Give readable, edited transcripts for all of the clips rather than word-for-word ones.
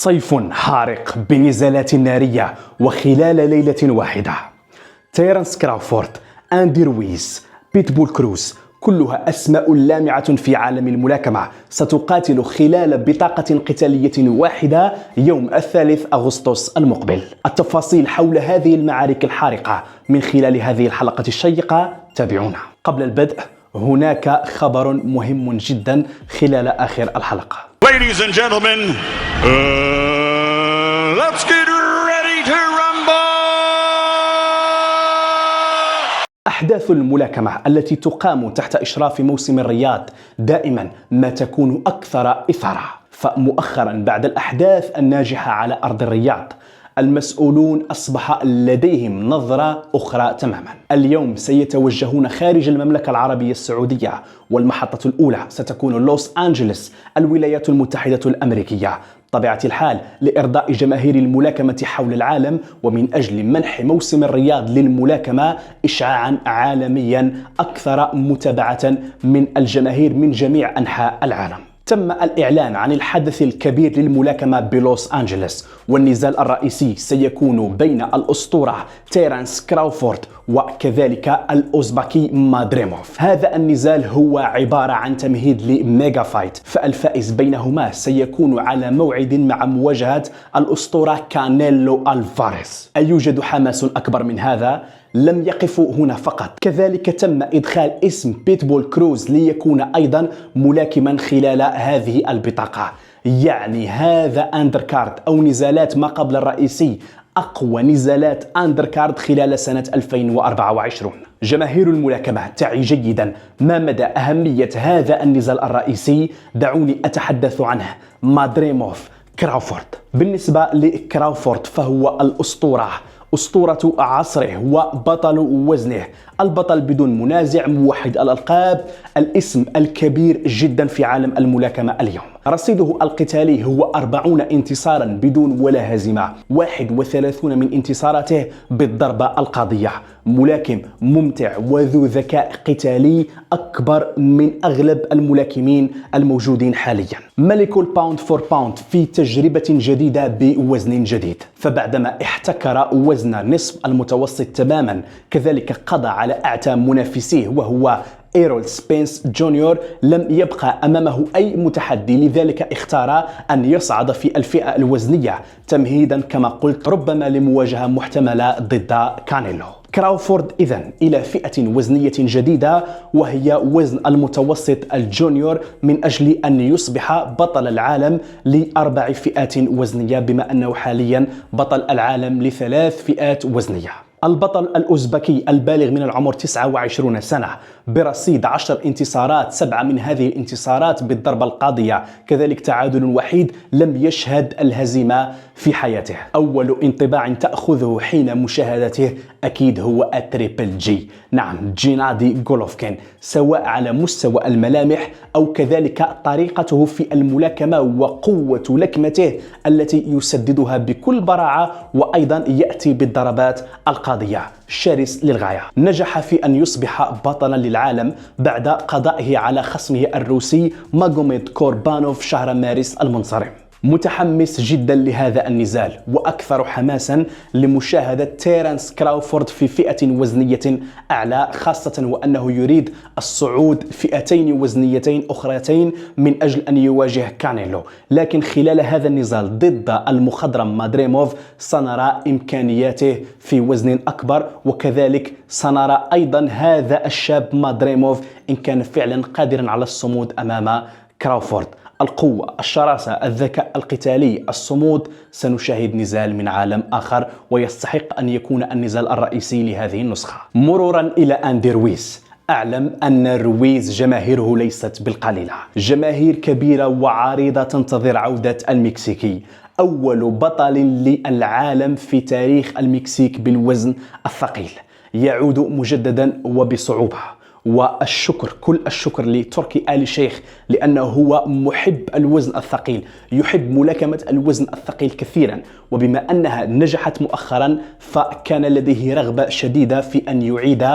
صيف حارق بنزالات نارية وخلال ليلة واحدة. تيرنس كراوفورد، أندي رويز، بيتبول كروز، كلها أسماء لامعة في عالم الملاكمة ستقاتل خلال بطاقة قتالية واحدة يوم 3 أغسطس المقبل. التفاصيل حول هذه المعارك الحارقة من خلال هذه الحلقة الشيقة، تابعونا. قبل البدء هناك خبر مهم جدا خلال آخر الحلقة. Ladies and gentlemen, let's get ready to rumble! أحداث الملاكمة التي تقام تحت إشراف موسم الرياض دائما ما تكون أكثر إثارة، فمؤخرا بعد الأحداث الناجحة على أرض الرياض المسؤولون أصبح لديهم نظرة أخرى تماما. اليوم سيتوجهون خارج المملكة العربية السعودية، والمحطة الأولى ستكون لوس أنجلوس الولايات المتحدة الأمريكية، بطبيعة الحال لإرضاء جماهير الملاكمة حول العالم، ومن أجل منح موسم الرياض للملاكمة إشعاعا عالميا أكثر متابعة من الجماهير من جميع أنحاء العالم. تم الإعلان عن الحدث الكبير للملاكمة بلوس أنجلوس، والنزال الرئيسي سيكون بين الأسطورة تيرنس كراوفورد وكذلك الأوزبكي مادريموف. هذا النزال هو عبارة عن تمهيد لميجا فايت، فالفائز بينهما سيكون على موعد مع مواجهة الأسطورة كانيلو ألفاريز. أيوجد حماس أكبر من هذا؟ لم يقفوا هنا فقط، كذلك تم إدخال اسم بيتبول كروز ليكون أيضا ملاكما خلال هذه البطاقة. يعني هذا أندركارد أو نزالات ما قبل الرئيسي أقوى نزالات أندركارد خلال سنة 2024. جماهير الملاكمة تعي جيدا ما مدى أهمية هذا النزال الرئيسي. دعوني أتحدث عنه. مادريموف كراوفورد. بالنسبة لكراوفورد فهو الأسطورة، أسطورة عصره وبطل وزنه، البطل بدون منازع، موحد الألقاب، الاسم الكبير جدا في عالم الملاكمة اليوم. رصيده القتالي هو 40 انتصارا بدون ولا هزيمة، 31 من انتصاراته بالضربة القاضية. ملاكم ممتع وذو ذكاء قتالي أكبر من أغلب الملاكمين الموجودين حاليا. ملك الباوند فور باوند في تجربة جديدة بوزن جديد، فبعدما احتكر وزن نصف المتوسط تماما، كذلك قضى على أعتى منافسيه وهو إيرول سبينس جونيور، لم يبقى أمامه أي متحدي، لذلك اختار أن يصعد في الفئة الوزنية تمهيدا كما قلت ربما لمواجهة محتملة ضد كانيلو. كراوفورد إذن إلى فئة وزنية جديدة وهي وزن المتوسط الجونيور، من أجل أن يصبح بطل العالم ل4 فئات وزنية، بما أنه حاليا بطل العالم ل3 فئات وزنية. البطل الأوزبكي البالغ من العمر 29 سنة برصيد 10 انتصارات، 7 من هذه الانتصارات بالضربة القاضية، كذلك تعادل وحيد، لم يشهد الهزيمة في حياته. أول انطباع تأخذه حين مشاهدته أكيد هو التريبل جي، نعم جينادي غولوفكين، سواء على مستوى الملامح أو كذلك طريقته في الملاكمة وقوة لكمته التي يسددها بكل براعة، وأيضا يأتي بالضربات القاضية، شرس للغاية. نجح في أن يصبح بطلا للعالم بعد قضائه على خصمه الروسي ماغوميد كوربانوف شهر مارس المنصرم. متحمس جدا لهذا النزال وأكثر حماسا لمشاهدة تيرنس كراوفورد في فئة وزنية أعلى، خاصة وأنه يريد الصعود فئتين وزنيتين أخرتين من أجل أن يواجه كانيلو. لكن خلال هذا النزال ضد المخضرم مادريموف سنرى إمكانياته في وزن أكبر، وكذلك سنرى أيضا هذا الشاب مادريموف إن كان فعلا قادرا على الصمود أمام كراوفورد. القوة، الشراسة، الذكاء القتالي، الصمود، سنشاهد نزال من عالم آخر، ويستحق أن يكون النزال الرئيسي لهذه النسخة. مرورا إلى أندي رويز. أعلم أن رويز جماهيره ليست بالقليلة، جماهير كبيرة وعريضة تنتظر عودة المكسيكي، أول بطل للعالم في تاريخ المكسيك بالوزن الثقيل، يعود مجددا وبصعوبة. والشكر، كل الشكر لتركي آل شيخ، لأنه هو محب الوزن الثقيل، يحب ملاكمة الوزن الثقيل كثيرا، وبما أنها نجحت مؤخرا فكان لديه رغبة شديدة في أن يعيد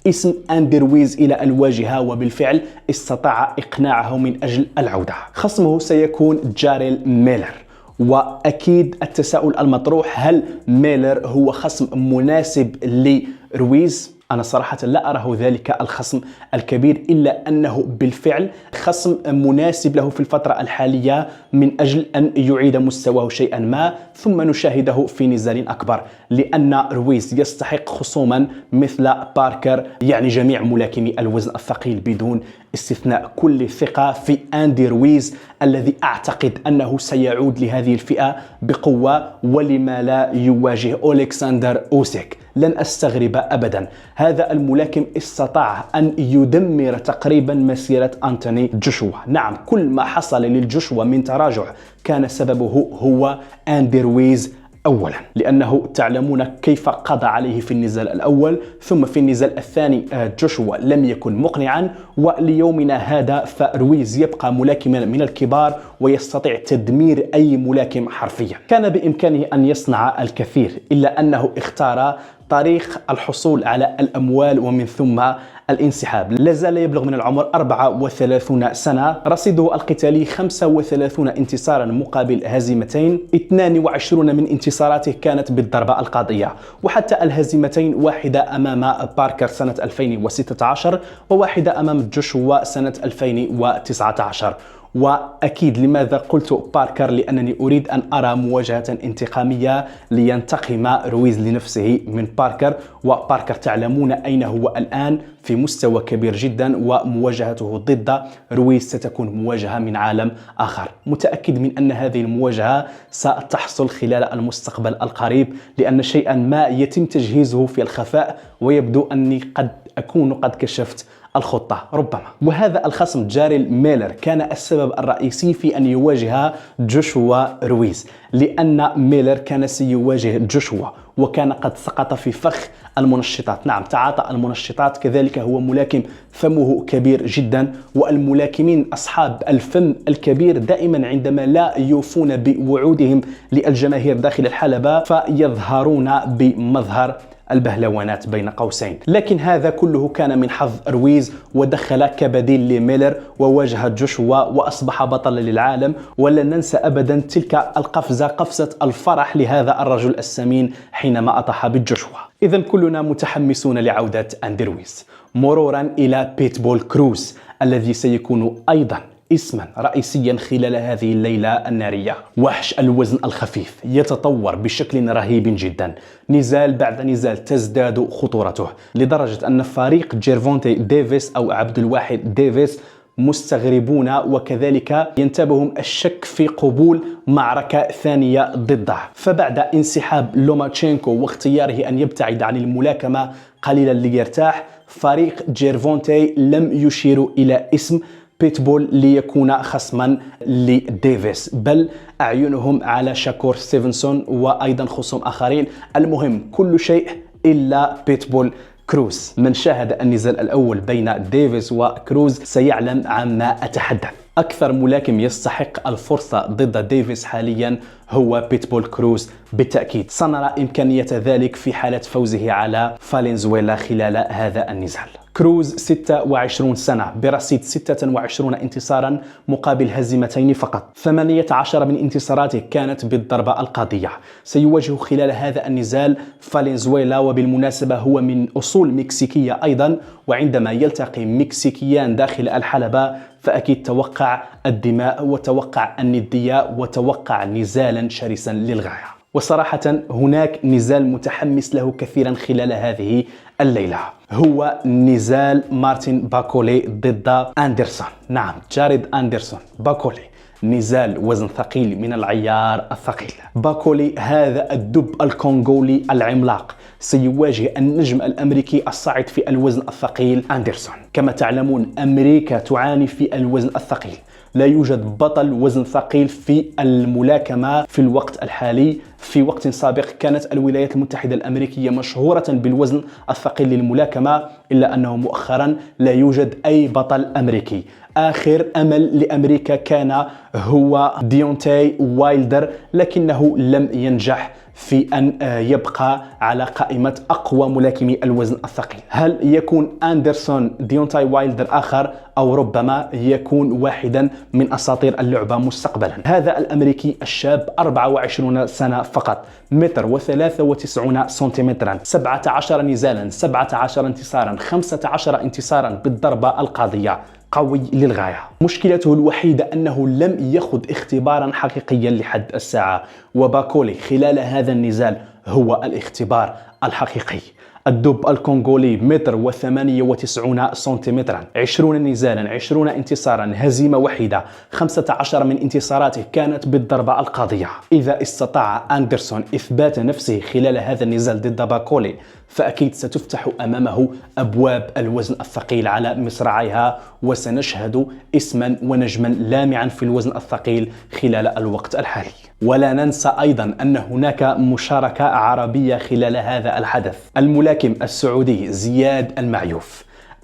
اسم أندي رويز إلى الواجهة، وبالفعل استطاع إقناعه من أجل العودة. خصمه سيكون جاريل ميلر، وأكيد التساؤل المطروح، هل ميلر هو خصم مناسب لرويز؟ أنا صراحة لا أراه ذلك الخصم الكبير، إلا أنه بالفعل خصم مناسب له في الفترة الحالية من أجل أن يعيد مستواه شيئا ما ثم نشاهده في نزال أكبر، لأن رويز يستحق خصوما مثل باركر، يعني جميع ملاكمي الوزن الثقيل بدون استثناء، كل ثقة في أندي رويز الذي أعتقد أنه سيعود لهذه الفئة بقوة، ولما لا يواجه أولكسندر أوسيك. لن أستغرب أبدا، هذا الملاكم استطاع أن يدمر تقريبا مسيرة أنتوني جوشوا. نعم، كل ما حصل للجوشوا من تراجع كان سببه هو أندي رويز أولا، لأنه تعلمون كيف قضى عليه في النزال الأول، ثم في النزال الثاني جوشوا لم يكن مقنعا، وليومنا هذا فرويز يبقى ملاكما من الكبار ويستطيع تدمير أي ملاكم حرفيا. كان بإمكانه أن يصنع الكثير، إلا أنه اختار طريق الحصول على الأموال ومن ثم الانسحاب. لازال يبلغ من العمر 34 سنة، رصيده القتالي 35 انتصارا مقابل هزيمتين، 22 من انتصاراته كانت بالضربة القاضية، وحتى الهزيمتين واحدة أمام باركر سنة 2016 وواحدة أمام جوشوا سنة 2019. وأكيد لماذا قلت باركر؟ لأنني أريد أن أرى مواجهة انتقامية لينتقم رويز لنفسه من باركر، وباركر تعلمون أين هو الآن، في مستوى كبير جدا، ومواجهته ضد رويز ستكون مواجهة من عالم آخر. متأكد من أن هذه المواجهة ستحصل خلال المستقبل القريب، لأن شيئا ما يتم تجهيزه في الخفاء، ويبدو أني قد أكون قد كشفت الخطة ربما. وهذا الخصم جاريل ميلر كان السبب الرئيسي في أن يواجه جوشوا رويز، لأن ميلر كان سيواجه جوشوا وكان قد سقط في فخ المنشطات. نعم، تعاطى المنشطات، كذلك هو ملاكم فمه كبير جدا، والملاكمين أصحاب الفم الكبير دائما عندما لا يوفون بوعودهم للجماهير داخل الحلبة فيظهرون بمظهر البهلوانات بين قوسين. لكن هذا كله كان من حظ رويز، ودخل كبديل لميلر وواجه جوشوا وأصبح بطلا للعالم. ولن ننسى أبدا تلك القفزة، قفزة الفرح لهذا الرجل السمين حينما أطاح بجوشوا. إذا كلنا متحمسون لعودة أندي رويز. مرورا إلى بيتبول كروز الذي سيكون أيضا اسما رئيسيا خلال هذه الليلة النارية. وحش الوزن الخفيف يتطور بشكل رهيب جدا، نزال بعد نزال تزداد خطورته، لدرجة أن فريق جيرفونتي ديفيس أو عبد الواحد ديفيس مستغربون، وكذلك ينتابهم الشك في قبول معركة ثانية ضده. فبعد انسحاب لوماتشينكو واختياره أن يبتعد عن الملاكمة قليلا ليرتاح، فريق جيرفونتي لم يشير إلى اسم بيتبول ليكون خصما لديفيس، بل أعينهم على شاكور ستيفنسون وأيضا خصوم آخرين. المهم كل شيء إلا بيتبول كروز. من شاهد النزال الأول بين ديفيس وكروز سيعلم عما أتحدث. أكثر ملاكم يستحق الفرصة ضد ديفيس حاليا هو بيتبول كروز بالتأكيد. سنرى إمكانية ذلك في حالة فوزه على فالنزويلا خلال هذا النزال. كروز 26 سنة برصيد 26 انتصارا مقابل هزيمتين فقط، 18 من انتصاراته كانت بالضربة القاضية. سيواجه خلال هذا النزال فالنزويلا، وبالمناسبة هو من أصول مكسيكية أيضا، وعندما يلتقي مكسيكيان داخل الحلبة فأكيد توقع الدماء وتوقع الندية وتوقع نزالا شرسا للغاية. وصراحة هناك نزال متحمس له كثيرا خلال هذه الليلة، هو نزال مارتن باكولي ضد أندرسون. نعم، جاريد أندرسون باكولي، نزال وزن ثقيل من العيار الثقيل. باكولي هذا الدب الكونغولي العملاق سيواجه النجم الأمريكي الصاعد في الوزن الثقيل أندرسون. كما تعلمون أمريكا تعاني في الوزن الثقيل، لا يوجد بطل وزن ثقيل في الملاكمة في الوقت الحالي في وقت سابق كانت الولايات المتحدة الأمريكية مشهورة بالوزن الثقيل للملاكمة، إلا أنه مؤخرا لا يوجد أي بطل أمريكي. آخر أمل لأمريكا كان هو ديونتاي وايلدر، لكنه لم ينجح في أن يبقى على قائمة أقوى ملاكمي الوزن الثقيل. هل يكون أندرسون ديونتاي وايلدر آخر، أو ربما يكون واحدا من أساطير اللعبة مستقبلا؟ هذا الأمريكي الشاب 24 سنة فقط، 1.93 متر سنتيمترا، 17 نزالا، 17 انتصارا، 15 انتصارا بالضربة القاضية، قوي للغاية. مشكلته الوحيدة أنه لم يخض اختبارا حقيقيا لحد الساعة، وباكولي خلال هذا النزال هو الاختبار الحقيقي. الدب الكونغولي 1.98 متر سنتيمترا، 20 نزالا، 20 انتصارا، هزيمة وحيدة، 15 من انتصاراته كانت بالضربة القاضية. إذا استطاع أندرسون إثبات نفسه خلال هذا النزال ضد باكولي، فأكيد ستفتح أمامه أبواب الوزن الثقيل على مصراعيها، وسنشهد اسما ونجما لامعا في الوزن الثقيل خلال الوقت الحالي. ولا ننسى أيضا أن هناك مشاركة عربية خلال هذا الحدث. الملاكم السعودي زياد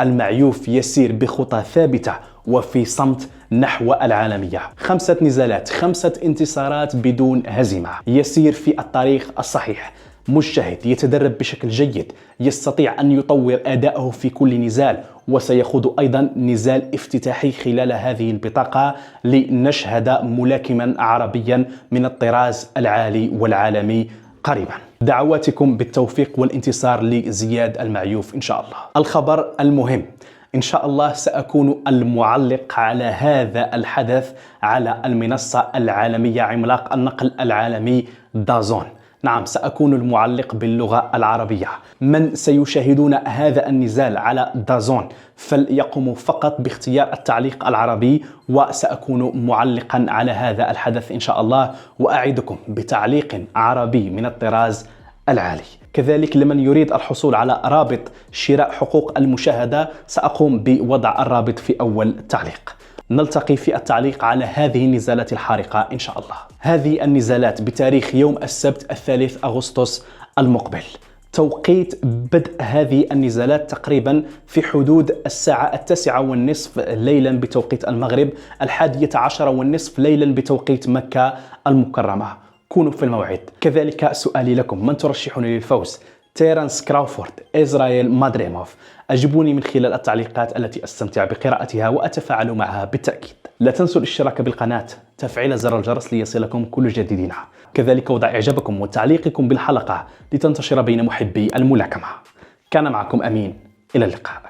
المعيوف يسير بخطى ثابتة وفي صمت نحو العالمية، 5 نزالات، 5 انتصارات بدون هزيمة، يسير في الطريق الصحيح، مجتهد، يتدرب بشكل جيد، يستطيع أن يطور أداءه في كل نزال، وسيخوض أيضا نزال افتتاحي خلال هذه البطاقة لنشهد ملاكما عربيا من الطراز العالي والعالمي قريبا. دعواتكم بالتوفيق والانتصار لزياد المعيوف إن شاء الله. الخبر المهم، إن شاء الله سأكون المعلق على هذا الحدث على المنصة العالمية عملاق النقل العالمي دازون. نعم، سأكون المعلق باللغة العربية. من سيشاهدون هذا النزال على دازون فليقوموا فقط باختيار التعليق العربي، وسأكون معلقا على هذا الحدث إن شاء الله، وأعدكم بتعليق عربي من الطراز العالي. كذلك لمن يريد الحصول على رابط شراء حقوق المشاهدة سأقوم بوضع الرابط في أول تعليق. نلتقي في التعليق على هذه النزالات الحارقة إن شاء الله. هذه النزالات بتاريخ يوم السبت 3 أغسطس المقبل. توقيت بدء هذه النزالات تقريبا في حدود الساعة 9:30 ليلا بتوقيت المغرب، 11:30 ليلا بتوقيت مكة المكرمة. كونوا في الموعد. كذلك سؤالي لكم، من ترشحون للفوز؟ تيرانس كراوفورد، إسرائيل مادريموف؟ أجبوني من خلال التعليقات التي أستمتع بقراءتها وأتفاعل معها بالتأكيد. لا تنسوا الاشتراك بالقناة، تفعيل زر الجرس ليصلكم كل جديدنا، كذلك وضع إعجابكم وتعليقكم بالحلقة لتنتشر بين محبي الملاكمة. كان معكم أمين، إلى اللقاء.